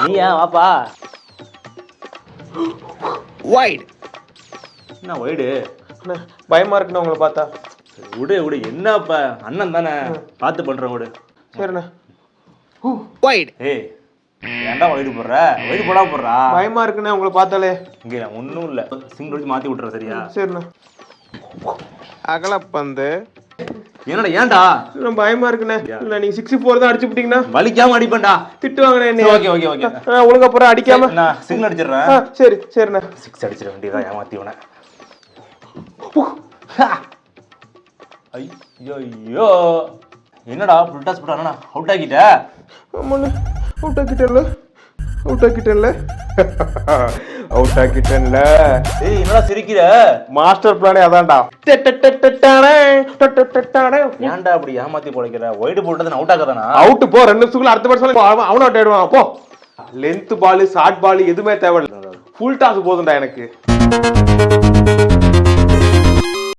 நீயா வாப்பா. வைட். என்ன வைடு? பயமா இருக்குண்ணா உங்களை பார்த்தா. விடு விடு, என்னப்பா அண்ணன் தானே, பார்த்து பண்றேன் விடு. சரிண்ணா. வைட். ஏய் ஏன்டா வைடு போடுற? வைடு போடா போடுறா. பயமா இருக்குண்ணே உங்களை பார்த்தாலே. இங்கே ஒன்றும் இல்லை, சிங்கிள் வச்சு மாற்றி விட்டுறேன் சரியா? சரிண்ணா. அகலப்பந்து. என்னடா ஏன்டா? பயமா இருக்குண்ணே. இல்லை நீங்கள் 64 தான் அடிச்சு விட்டீங்கன்னா வலிக்காம அடிப்பேன்டா. திட்டுவாங்கண்ணே என்ன? Okay okay okay. ஒழுங்கா போகிற அடிக்காம. நான் சிங்கிள் அடிச்சிடுறேன். சரி சரிண்ணா. 6 அடிச்சிட வேண்டியதான், ஏமாத்தி உன. ஐயோ என்னடா ஃபுல் டாஸ் போட்டானா? அவுட் ஆக்கிட்ட? ஆமாண்ணே அவுட் ஆக்கிட்டேன்ல. அவுட் ஆக்கிட்டேன்ல. அவுட் ஆக்கிட்டேன்ல. ஏய் என்னடா சிரிக்கிற? மாஸ்டர் பிளானே அதான்டா. ஏன்டா அப்படி ஏமாத்தி போடைக்கிற? ஒயிடு போட்டது அவுட் ஆகாதானா? அவுட் போ, 2 நிமிஷத்துக்குள்ள அடுத்த பேட்ஸ்மேன் அவனும் அவுட் ஆயிடுவான். போ. லென்த் பால், ஷார்ட் பால் எதுவுமே தேவையில்லை. ஃபுல் டாஸ் போதும்டா எனக்கு.